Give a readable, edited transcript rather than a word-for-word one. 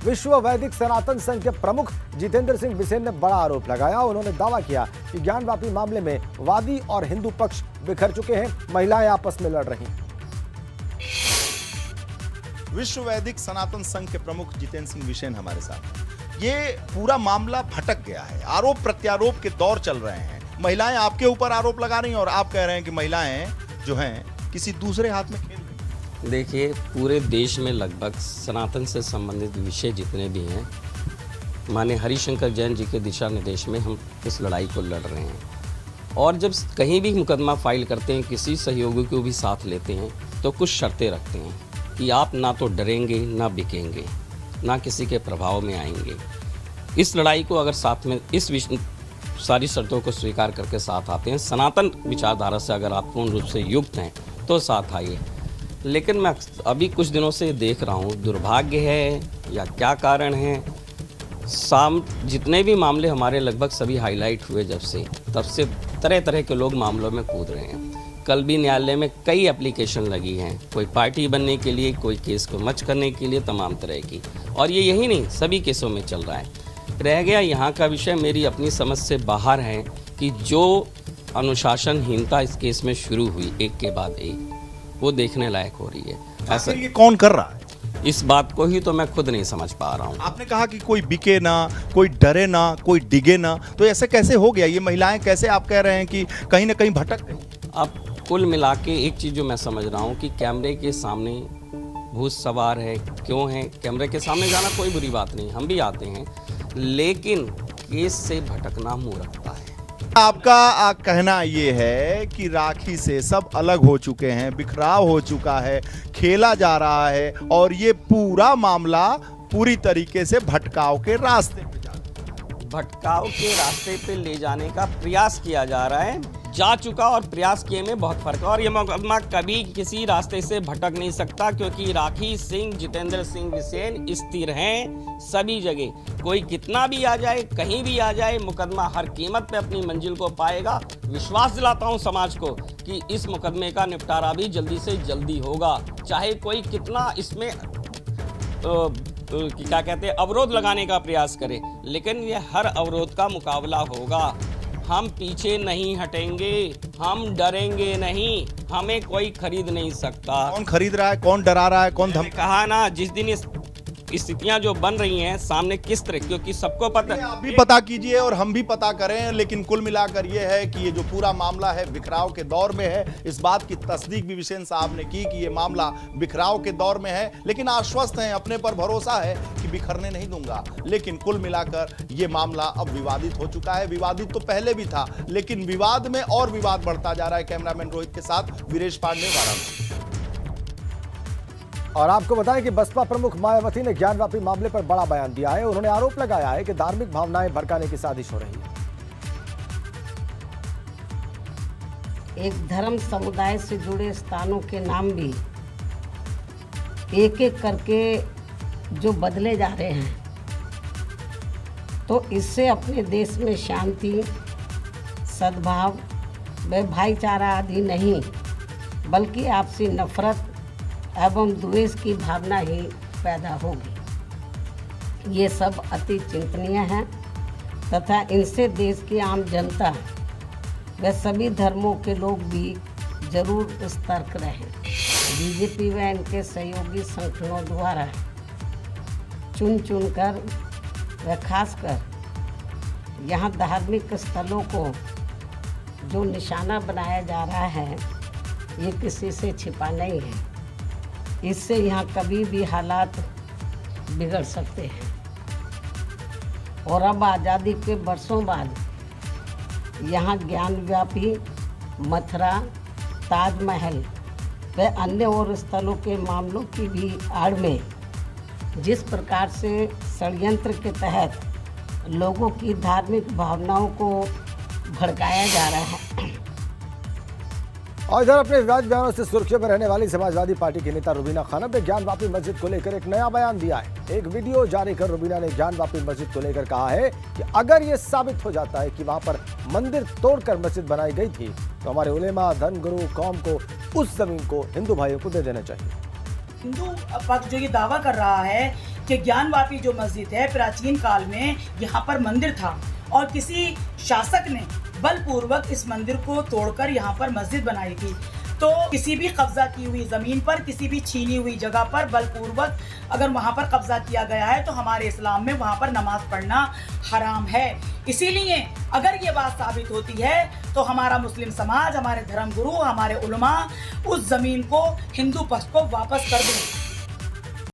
विश्व वैदिक सनातन संघ के प्रमुख जितेंद्र सिंह बिसेन ने बड़ा आरोप लगाया। उन्होंने दावा किया कि ज्ञानवापी मामले में वादी और हिंदू पक्ष बिखर चुके हैं, महिलाएं आपस में लड़ रही। विश्व वैदिक सनातन संघ के प्रमुख जितेंद्र सिंह बिसेन हमारे साथ। ये पूरा मामला भटक गया है, आरोप प्रत्यारोप के दौर चल रहे हैं। महिलाएं आपके ऊपर आरोप लगा रही हैं और आप कह रहे हैं कि महिलाएं जो हैं किसी दूसरे हाथ में खेल रही हैं। देखिए, पूरे देश में लगभग सनातन से संबंधित विषय जितने भी हैं, माननीय हरिशंकर जैन जी के दिशा निर्देश में हम इस लड़ाई को लड़ रहे हैं। और जब कहीं भी मुकदमा फाइल करते हैं, किसी सहयोगी को भी साथ लेते हैं, तो कुछ शर्तें रखते हैं कि आप ना तो डरेंगे, ना बिकेंगे, ना किसी के प्रभाव में आएंगे। इस लड़ाई को अगर साथ में सारी शर्तों को स्वीकार करके साथ आते हैं, सनातन विचारधारा से अगर आप पूर्ण रूप से युक्त हैं तो साथ आइए। लेकिन मैं अभी कुछ दिनों से देख रहा हूँ, दुर्भाग्य है या क्या कारण है, जितने भी मामले हमारे लगभग सभी हाईलाइट हुए जब से, तब से तरह तरह के लोग मामलों में कूद रहे हैं। कल भी न्यायालय में कई एप्लीकेशन लगी हैं, कोई पार्टी बनने के लिए, कोई केस को मच करने के लिए, तमाम तरह की। और ये यही नहीं, सभी केसों में चल रहा है। रह गया यहाँ का विषय मेरी अपनी समझ से बाहर है कि जो अनुशासनहीनता इस केस में शुरू हुई एक के बाद एक, वो देखने लायक हो रही है। ऐसा ये कौन कर रहा है? इस बात को ही तो मैं खुद नहीं समझ पा रहा हूँ। आपने कहा कि कोई बिके ना, कोई डरे ना, कोई डिगे ना, तो ऐसे कैसे हो गया? ये महिलाएं कैसे, आप कह रहे हैं कि कहीं ना कहीं भटक गई? अब कुल मिला के एक चीज़ जो मैं समझ रहा हूँ कि कैमरे के सामने भूत सवार है। क्यों है? कैमरे के सामने जाना कोई बुरी बात नहीं, हम भी आते हैं, लेकिन केस से भटकना मूर्खता है। आपका कहना ये है कि राखी से सब अलग हो चुके हैं, बिखराव हो चुका है, खेला जा रहा है और ये पूरा मामला पूरी तरीके से भटकाव के रास्ते पे जा रहा है। भटकाव के रास्ते पे ले जाने का प्रयास किया जा रहा है। जा चुका और प्रयास किए में बहुत फर्क है। और ये मुकदमा कभी किसी रास्ते से भटक नहीं सकता, क्योंकि राखी सिंह, जितेंद्र सिंह बिसेन स्थिर हैं सभी जगह। कोई कितना भी आ जाए, कहीं भी आ जाए, मुकदमा हर कीमत पे अपनी मंजिल को पाएगा। विश्वास दिलाता हूं समाज को कि इस मुकदमे का निपटारा भी जल्दी से जल्दी होगा, चाहे कोई कितना इसमें क्या कहते हैं, अवरोध लगाने का प्रयास करे, लेकिन ये हर अवरोध का मुकाबला होगा। हम पीछे नहीं हटेंगे, हम डरेंगे नहीं, हमें कोई खरीद नहीं सकता। कौन खरीद रहा है, कौन डरा रहा है, कौन कहा ना, जिस दिन इस स्थितियां जो बन रही हैं सामने किस तरह, क्योंकि सबको पता, आप भी पता कीजिए और हम भी पता करें, लेकिन कुल मिलाकर ये है कि ये जो पूरा मामला है बिखराव के दौर में है। इस बात की तस्दीक भी बिसेन साहब ने की कि ये मामला बिखराव के दौर में है, लेकिन आश्वस्त हैं, अपने पर भरोसा है कि बिखरने नहीं दूंगा। लेकिन कुल मिलाकर ये मामला अब विवादित हो चुका है। विवादित तो पहले भी था, लेकिन विवाद में और विवाद बढ़ता जा रहा है। कैमरामैन रोहित के साथ वीरेश पांडे, वाराणसी। और आपको बताएं कि बसपा प्रमुख मायावती ने ज्ञानवापी मामले पर बड़ा बयान दिया है। उन्होंने आरोप लगाया है कि धार्मिक भावनाएं भड़काने की साजिश हो रही है। एक धर्म समुदाय से जुड़े स्थानों के नाम भी एक एक करके जो बदले जा रहे हैं, तो इससे अपने देश में शांति, सद्भाव व भाईचारा आदि नहीं, बल्कि आपसी नफरत एवं द्वेष की भावना ही पैदा होगी। ये सब अति चिंतनीय है तथा इनसे देश की आम जनता व सभी धर्मों के लोग भी जरूर सतर्क रहें। बीजेपी व इनके सहयोगी संगठनों द्वारा चुन कर व खासकर यहाँ धार्मिक स्थलों को जो निशाना बनाया जा रहा है, ये किसी से छिपा नहीं है। इससे यहाँ कभी भी हालात बिगड़ सकते हैं। और अब आज़ादी के वर्षों बाद यहाँ ज्ञानवापी, मथुरा, ताजमहल व अन्य और स्थलों के मामलों की भी आड़ में जिस प्रकार से षड्यंत्र के तहत लोगों की धार्मिक भावनाओं को भड़काया जा रहा है। और इधर अपने विवाद बयानों से सुर्खियों में रहने वाली समाजवादी पार्टी की नेता रुबीना खानम ने ज्ञानवापी मस्जिद को लेकर एक नया बयान दिया है। एक वीडियो जारी कर रुबीना ने ज्ञानवापी मस्जिद को लेकर कहा है कि अगर ये साबित हो जाता है कि वहां पर मंदिर तोड़कर मस्जिद बनाई गई थी, तो हमारे उलेमा, धर्मगुरु, कौम को उस जमीन को हिंदू भाइयों को दे देना चाहिए। हिंदू पक्ष जो ये दावा कर रहा है कि ज्ञानवापी जो मस्जिद है प्राचीन काल में यहाँ पर मंदिर था और किसी शासक ने बलपूर्वक इस मंदिर को तोड़कर यहाँ पर मस्जिद बनाई थी, तो किसी भी कब्जा की हुई ज़मीन पर, किसी भी छीनी हुई जगह पर बलपूर्वक अगर वहाँ पर कब्जा किया गया है तो हमारे इस्लाम में वहाँ पर नमाज पढ़ना हराम है। इसीलिए अगर ये बात साबित होती है तो हमारा मुस्लिम समाज, हमारे धर्मगुरु, हमारे उलमा उस ज़मीन को हिंदू पक्ष को वापस कर दें।